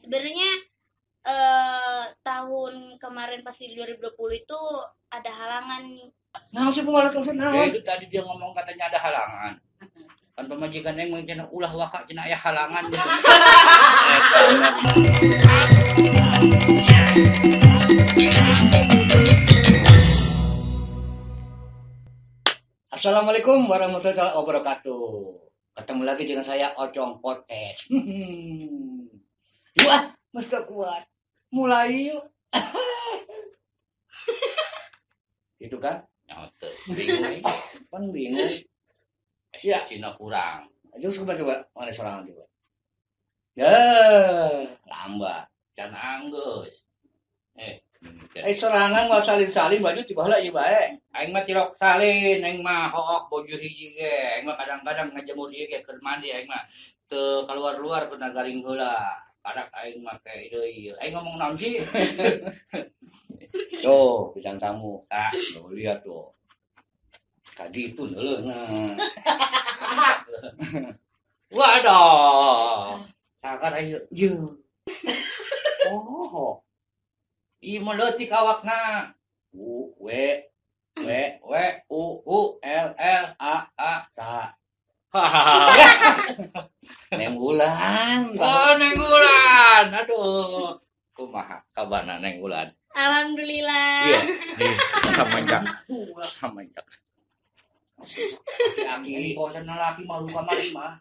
Sebenarnya tahun kemarin pas di 2020 itu ada halangan nih. Nah, si pemalas maksud Ya naon? itu tadi dia ngomong katanya ada halangan. Kan pemajikan yang mungkin ulah waka cina ya halangan gitu. Assalamualaikum warahmatullahi wabarakatuh. Ketemu lagi dengan saya Ocong Podcast. Wah, mesti kuat. Mulai yuk. Itu kan? Nyaut bingung. Kan bingung. Ya, sina kurang. Coba. Mana sorangan coba. Ya, lambat. Can anggus. Sorangan mau salin-salin baju tiba-tiba ieu bae. Aing mah tirok salin, aing mah hook boju hiji ge. Aing mah kadang-kadang ngajemur ieu ge keur mandi aing mah teu kaluar-luar pernah garing heula. Kadak aing mah kayak deui. Aing ngomong naon sih? Tuh, bintang tamu. Tuh lihat tuh. Tadi itu neuleuh. Waduh. Sakar ayo. Jeung. Oh. Ieu mah leutik awakna. U L A. ta. Hahaha. Neng Ulan. Oh, Neng Ulan. Aduh. Kumaha kabarna Neng Ulan? Alhamdulillah. Iya. Samanja. Aki-aki bosan lalaki mah lu kamari mah.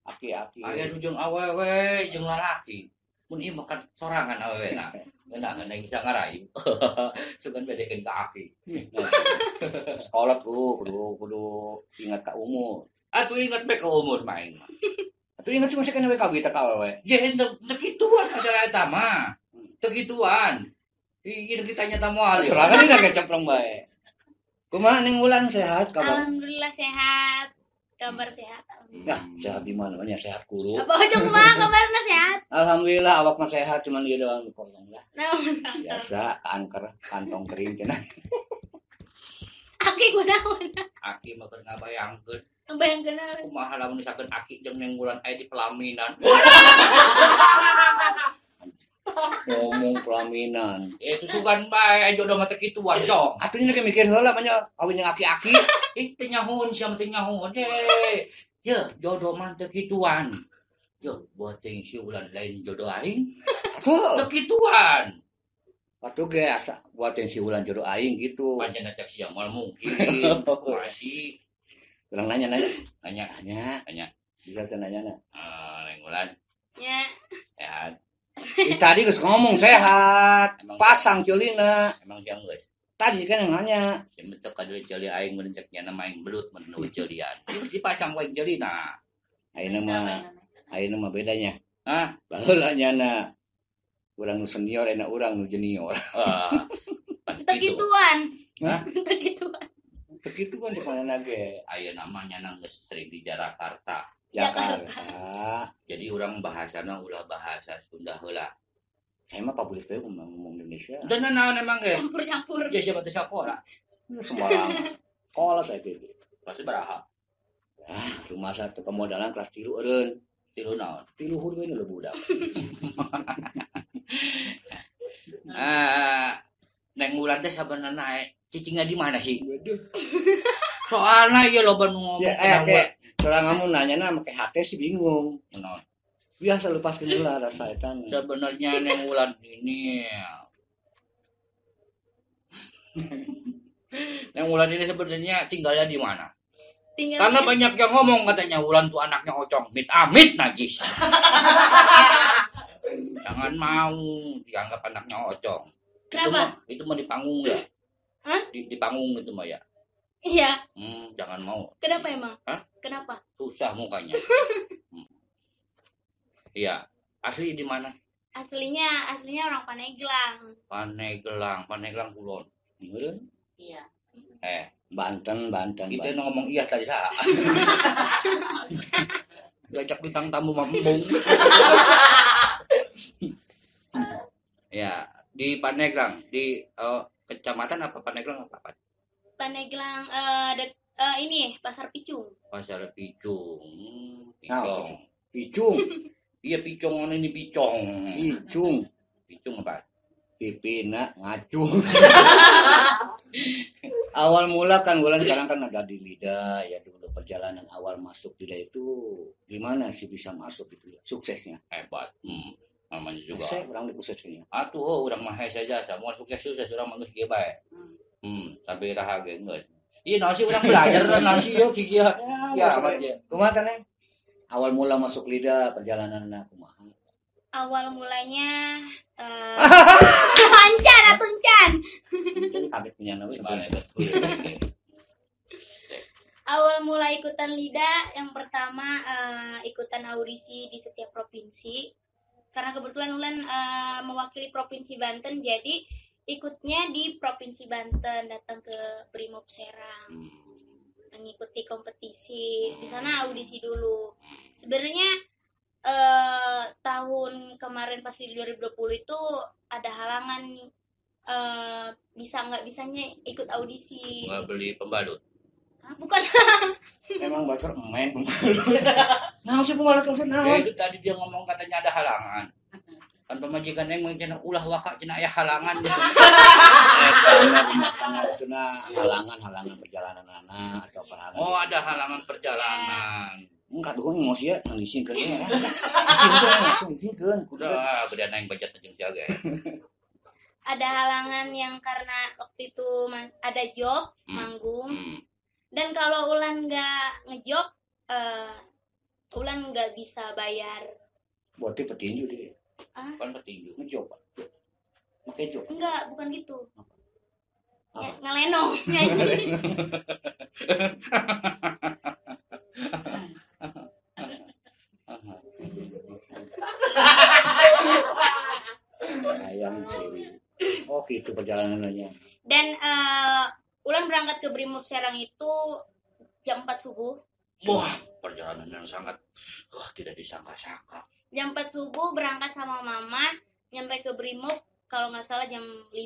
Aki-aki. Aya nu jeung awewe jeung lalaki. Mun ieu makan sorangan awewe na. Ngeunah bisa ngarayu. Sugan bedekeun ka aki. Sekolah kudu ingat ka umur. Atuh inget bae ka umur mah aing mah. Atuh ingat sih masih kana we kawita ka awewe. Ye teu kituan masalah eta mah. Teu kituan. Ieu ditanya tamu ahli. Sorangan ini ge cempreng bae. Kumaha Neng Ulan sehat kabar? Alhamdulillah sehat. Kabar sehat. Nah, sehat di mana? Banyak sehat guru. Apa aja kumaha kabarna sehat? Alhamdulillah awak mah sehat cuman ieu doang koyong lah. Naon? Biasa kanker kantong kering cenah. Aki kunaon? Aki mah keur ngabayangkeun Bayangkeun hal. kumaha lamun misalkeun Aki jeung Neng Ulan aya di pelaminan. Ngomong pelaminan. Itu sugan bae jodoh mah teu kituan jong. Atuh ini mikir heula banyak kawin yang aki-aki. Teu nyahoon sia mah teu nyahoon deh. Ye, jodoh mah teu kituan. Ye, buat teuing si Ulan lain jodoh aing. Atuh, Teu kituan. atuh ge asa buatin si Ulan jodoh aing gitu. Pancen cek sia moal mungkin. Masih Urang nanya. nanya. Bisa teh nanya. Neng Ulan Ya. sehat. Tadi geus ngomong sehat. Emang Pasang ceulina. emang dia geus. Tadi kan yang nanya. Sim teu kadeui ceuli aing mun cek nya nama aing belut mun nu ceulian. Dipasang wae ceulina. Ayeuna mah bedanya. Hah? Baheula nyana. Urang nu senior enak urang nu junior. Teu kituan. Hah? Teu kituan. Begitu kan di mana ge. Aya namanya nang geus sering di Jakarta. Jakarta. Jadi urang bahasana ulah bahasa Sunda heula. Saya mah pabulit we ngomong Indonesia. Dan naon emang ge? Campur-campur. Ya siapa teh sakola? Sembarangan. Sekolah saya gitu. Kelas baraha? Rumah satu kemodalan kelas 3 eureun. Tilu naon? 3 luhur we nu budak. Neng Ulan teh sabenerna cicingna di mana sih? Soalna ieu loba nu ngomong Soalnya kamu nanya make hati sih bingung. naon. Biasa lepas kenal rasa etan. Sebenarnya Neng Ulan ini Neng Ulan ini sebenarnya tinggalnya di mana? Karena banyak yang ngomong katanya Ulan tuh anaknya Ocong. Amit najis. Jangan mau dianggap anaknya Ocong. Kenapa? Itu mah di panggung ya. Hah? Di panggung itu mah ya. Iya. Jangan mau. Kenapa emang? Hah? Kenapa? Susah mukanya. Iya. Asli di mana? Aslinya orang Paneglang. Paneglang Kulon. Iya. Banten. Kita ngomong iya tadi salah. Diajak bintang tamu mambung. Ya, di Paneglang, di kecamatan apa Paneglang apa? Paneglang ini Pasar Picung. Pasar Picung. Picung. Iya picong ini picong. Picung apa? Pipina ngacung. Awal mula kan bulan sekarang kan ada di lidah ya, dulu perjalanan awal masuk lidah itu gimana sih bisa masuk gitu ya, suksesnya? Hebat. Namanya juga. Saya orang di suksesnya. Orang mah saja semua sukses orang manggeus ge bae. Sampai raha ge geus. Iya nasi orang belajar dan nasi yo kieu. Ya aja. Kumaha Neng? Awal mula masuk lidah perjalananna kumaha? Awal mulanya Tuncan. Kaget punya nabi. Gimana betul. Awal mula ikutan lidah yang pertama ikutan audisi di setiap provinsi. Karena kebetulan Ulan mewakili Provinsi Banten, jadi ikutnya di Provinsi Banten, datang ke Brimob Serang, mengikuti kompetisi. Di sana audisi dulu. Sebenarnya tahun kemarin pas di 2020 itu ada halangan, bisa nggak bisanya ikut audisi. Nggak beli pembalut. Bukan. Emang bakar main pembalut. Nah, si pembalut maksud naon? Itu tadi dia ngomong katanya ada halangan. Kan pemajikan yang mengenai ulah waka cenah aya halangan gitu. Cuna halangan perjalanan anak atau halangan. Oh, ada halangan perjalanan. Enggak doang emosi ya, nangisin ke dia. Isinkeun, Udah gede naik budget jeung sia ge. Ada halangan yang karena waktu itu ada job, manggung. Dan kalau Ulan nggak ngejob, Ulan nggak bisa bayar. Berarti petinju dia. Kan petinju. Ngejob. Pakai job. Enggak, bukan gitu. Apa? Ngelenong. Ayam sih. Oh gitu perjalanannya. Dan Ulan berangkat ke Brimob Serang itu jam 4 subuh. Wah, perjalanan yang sangat tidak disangka-sangka. Jam 4 subuh berangkat sama mama, nyampe ke Brimob kalau nggak salah jam 5.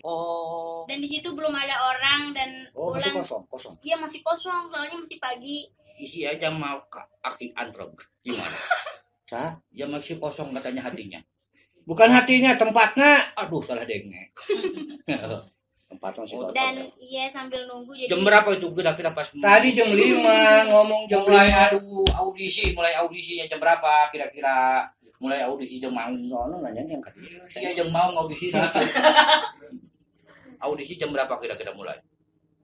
Oh. Dan di situ belum ada orang dan Masih Ulan kosong. Iya masih kosong, soalnya masih pagi. Isi aja mau aki antrog. Gimana? Sah? Ya masih kosong katanya hatinya. Bukan hatinya, tempatnya. Aduh, salah dengek. Tempatnya sih kosong. Dan iya sambil nunggu jadi Jam berapa itu kira-kira pas? Tadi jam 5 ngomong jam mulai 5. audisinya jam berapa kira-kira? Mulai audisi jam mau. Soalnya nanya yang kan. Iya jam mau audisi. Audisi jam berapa kira-kira mulai?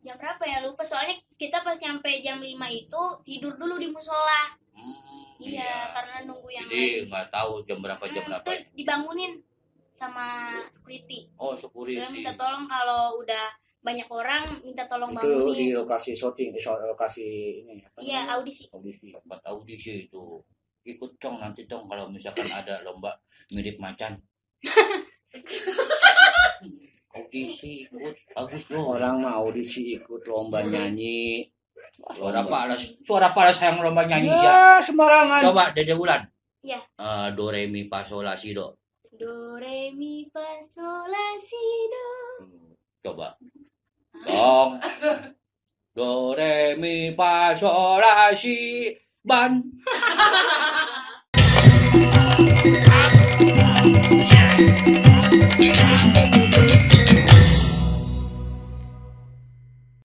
jam berapa ya lupa, soalnya kita pas nyampe jam 5 itu tidur dulu di musola. Iya, karena nunggu yang jadi nggak tahu jam berapa Terus dibangunin sama security. Oh, security. Dia minta tolong kalau udah banyak orang, minta tolong Itu bangunin. di lokasi syuting, lokasi ini. Iya, audisi. Tempat audisi itu. Ikut dong nanti dong kalau misalkan ada lomba mirip macan. Audisi ikut, bagus loh. Orang mau audisi ikut lomba nyanyi. Suara palas yang lomba nyanyi ya. Sembarangan. Coba Dede Wulan. Iya. Do re mi fa sol la si do. Do re mi fa sol la si do. Coba. Dong. Do re mi fa sol la si ban.